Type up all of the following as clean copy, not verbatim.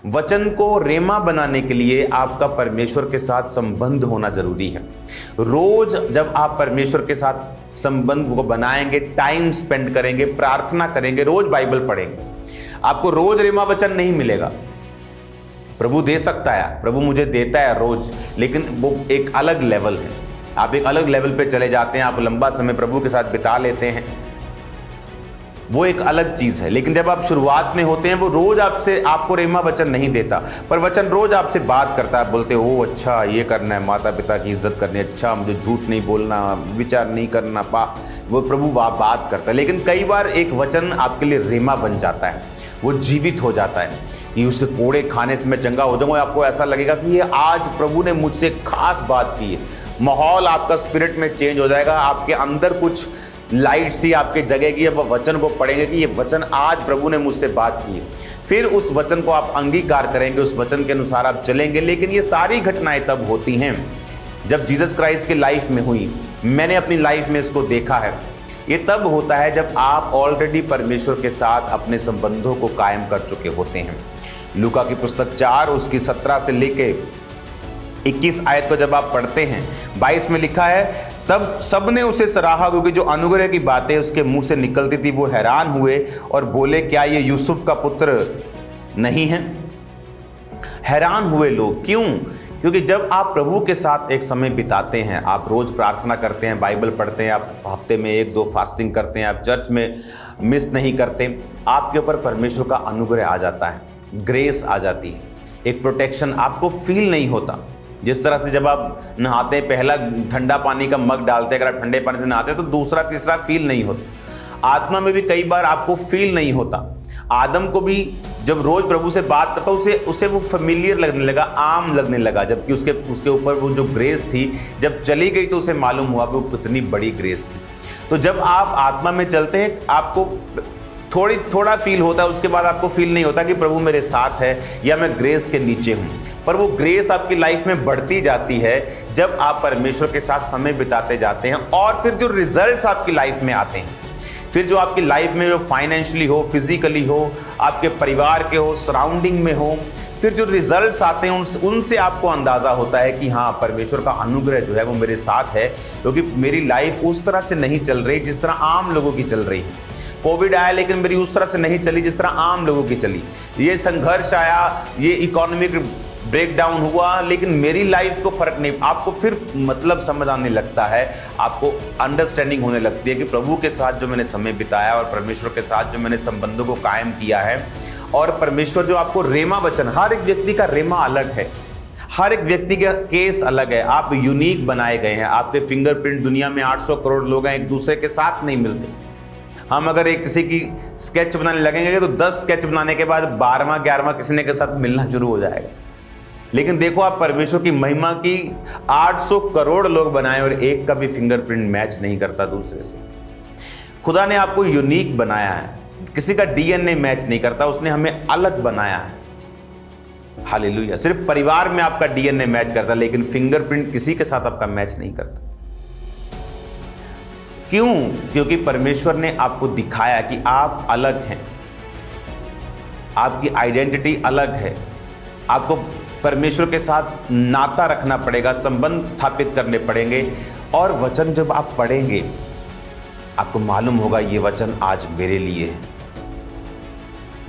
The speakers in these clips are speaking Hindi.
वचन को रेमा बनाने के लिए आपका परमेश्वर के साथ संबंध होना जरूरी है। रोज जब आप परमेश्वर के साथ संबंध को बनाएंगे, टाइम स्पेंड करेंगे, प्रार्थना करेंगे, रोज बाइबल पढ़ेंगे, आपको रोज रेमा वचन नहीं मिलेगा। प्रभु दे सकता है, प्रभु मुझे देता है रोज, लेकिन वो एक अलग लेवल है। आप एक अलग लेवल पे चले जाते हैं, आप लंबा समय प्रभु के साथ बिता लेते हैं, वो एक अलग चीज है। लेकिन जब आप शुरुआत में होते हैं, वो रोज आपको रेमा वचन नहीं देता, पर वचन रोज आपसे बात करता है। बोलते हो अच्छा ये करना है, माता पिता की इज्जत करनी है, अच्छा मुझे झूठ नहीं बोलना, विचार नहीं करना, वो प्रभु बात करता है। लेकिन कई बार एक वचन आपके लिए रेमा बन जाता है, वो जीवित हो जाता है कि उसके कोड़े खाने से मैं चंगा हो जाऊंगा। आपको ऐसा लगेगा कि ये आज प्रभु ने मुझसे खास बात की है। माहौल आपका स्पिरिट में चेंज हो जाएगा, आपके अंदर कुछ लाइट सी आपके जगेगी। अब वचन को पढ़ेंगे कि ये वचन आज प्रभु ने मुझसे बात की है, फिर उस वचन को आप अंगीकार करेंगे, उस वचन के अनुसार आप चलेंगे। लेकिन ये सारी घटनाएं तब होती हैं जब जीसस क्राइस्ट की लाइफ में हुई। मैंने अपनी लाइफ में इसको देखा है। ये तब होता है जब आप ऑलरेडी परमेश्वर के साथ अपने संबंधों को कायम कर चुके होते हैं। लूका की पुस्तक 4 उसकी 17 से लेके 21 आयत को जब आप पढ़ते हैं, 22 में लिखा है, तब सबने उसे सराहा, क्योंकि जो अनुग्रह की बातें उसके मुंह से निकलती थी वो हैरान हुए और बोले क्या ये यूसुफ का पुत्र नहीं है। हैरान हुए लोग, क्यों? क्योंकि जब आप प्रभु के साथ एक समय बिताते हैं, आप रोज प्रार्थना करते हैं, बाइबल पढ़ते हैं, आप हफ्ते में 1-2 फास्टिंग करते हैं, आप चर्च में मिस नहीं करते, आपके ऊपर परमेश्वर का अनुग्रह आ जाता है, ग्रेस आ जाती है, एक प्रोटेक्शन आपको फील नहीं होता। जिस तरह से जब आप नहाते हैं, पहला ठंडा पानी का मग डालते हैं, अगर आप ठंडे पानी से नहाते हैं तो दूसरा तीसरा फील नहीं होता। आत्मा में भी कई बार आपको फील नहीं होता। आदम को भी जब रोज प्रभु से बात करता उसे वो फेमिलियर लगने लगा, आम लगने लगा, जबकि उसके ऊपर वो जो ग्रेस थी जब चली गई तो उसे मालूम हुआ कि वो कितनी बड़ी ग्रेस थी। तो जब आप आत्मा में चलते हैं, आपको थोड़ा फील होता है, उसके बाद आपको फील नहीं होता कि प्रभु मेरे साथ है या मैं ग्रेस के नीचे हूँ। पर वो ग्रेस आपकी लाइफ में बढ़ती जाती है जब आप परमेश्वर के साथ समय बिताते जाते हैं। और फिर जो रिजल्ट्स आपकी लाइफ में आते हैं, फिर जो आपकी लाइफ में जो फाइनेंशियली हो, फिजिकली हो, आपके परिवार के हो, सराउंडिंग में हो, फिर जो रिजल्ट्स आते हैं उनसे आपको अंदाजा होता है कि हाँ, परमेश्वर का अनुग्रह जो है वो मेरे साथ है, क्योंकि मेरी लाइफ उस तरह से नहीं चल रही जिस तरह आम लोगों की चल रही है। कोविड आया लेकिन मेरी उस तरह से नहीं चली जिस तरह आम लोगों की चली। ये संघर्ष आया, ये इकोनॉमिक ब्रेकडाउन हुआ, लेकिन मेरी लाइफ को फर्क नहीं। आपको फिर मतलब समझ आने लगता है, आपको अंडरस्टैंडिंग होने लगती है कि प्रभु के साथ जो मैंने समय बिताया और परमेश्वर के साथ जो मैंने संबंधों को कायम किया है, और परमेश्वर जो आपको रेमा वचन, हर एक व्यक्ति का रेमा अलग है, हर एक व्यक्ति का केस अलग है। आप यूनिक बनाए गए हैं। आपके फिंगरप्रिंट दुनिया में 800 करोड़ लोग हैं, एक दूसरे के साथ नहीं मिलते। हम अगर एक किसी की स्केच बनाने लगेंगे तो 10 स्केच बनाने के बाद 12वां 11वां किसी ने के साथ मिलना शुरू हो जाएगा। लेकिन देखो, आप परमेश्वर की महिमा की 800 करोड़ लोग बनाए और एक का भी फिंगरप्रिंट मैच नहीं करता दूसरे से। खुदा ने आपको यूनिक बनाया है, किसी का डीएनए मैच नहीं करता, उसने हमें अलग बनाया है। हालेलुया। सिर्फ परिवार में आपका डीएनए मैच करता, लेकिन फिंगरप्रिंट किसी के साथ आपका मैच नहीं करता। क्यों? क्योंकि परमेश्वर ने आपको दिखाया कि आप अलग हैं, आपकी आइडेंटिटी अलग है। आपको परमेश्वर के साथ नाता रखना पड़ेगा, संबंध स्थापित करने पड़ेंगे। और वचन जब आप पढ़ेंगे, आपको मालूम होगा ये वचन आज मेरे लिए है।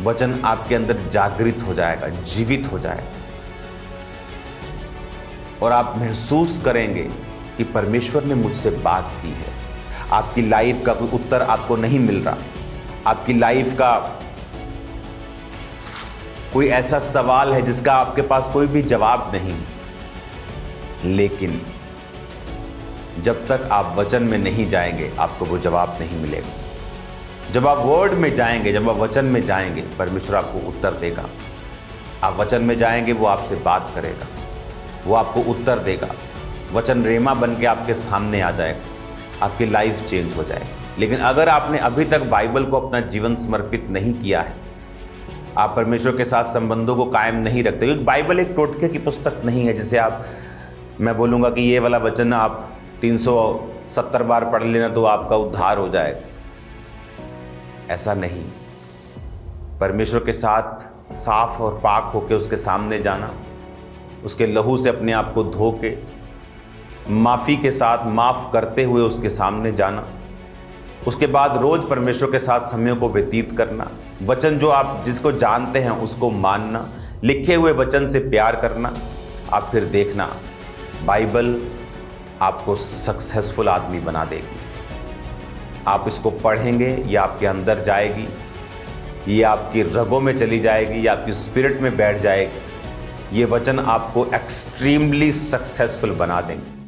वचन आपके अंदर जागृत हो जाएगा, जीवित हो जाएगा, और आप महसूस करेंगे कि परमेश्वर ने मुझसे बात की है। आपकी लाइफ का कोई उत्तर आपको नहीं मिल रहा, आपकी लाइफ का कोई ऐसा सवाल है जिसका आपके पास कोई भी जवाब नहीं, लेकिन जब तक आप वचन में नहीं जाएंगे आपको वो जवाब नहीं मिलेगा। जब आप वर्ड में जाएंगे, जब आप वचन में जाएंगे, परमेश्वर आपको उत्तर देगा। आप वचन में जाएंगे, वो आपसे बात करेगा, वो आपको उत्तर देगा। वचन रेमा बन के आपके सामने आ जाएगा, आपकी लाइफ चेंज हो जाएगी। लेकिन अगर आपने अभी तक बाइबल को अपना जीवन समर्पित नहीं किया है, आप परमेश्वर के साथ संबंधों को कायम नहीं रखते, क्योंकि बाइबल एक टोटके की पुस्तक नहीं है जिसे मैं बोलूँगा कि ये वाला वचन आप 370 बार पढ़ लेना तो आपका उद्धार हो जाएगा। ऐसा नहीं। परमेश्वर के साथ साफ और पाक होकर उसके सामने जाना, उसके लहू से अपने आप को धो के माफ़ी के साथ माफ़ करते हुए उसके सामने जाना। उसके बाद रोज़ परमेश्वर के साथ समय को व्यतीत करना, वचन जो आप जिसको जानते हैं उसको मानना, लिखे हुए वचन से प्यार करना। आप फिर देखना बाइबल आपको सक्सेसफुल आदमी बना देगी। आप इसको पढ़ेंगे, ये आपके अंदर जाएगी, ये आपकी रगों में चली जाएगी, ये आपकी स्पिरिट में बैठ जाएगी। ये वचन आपको एक्सट्रीमली सक्सेसफुल बना देंगे।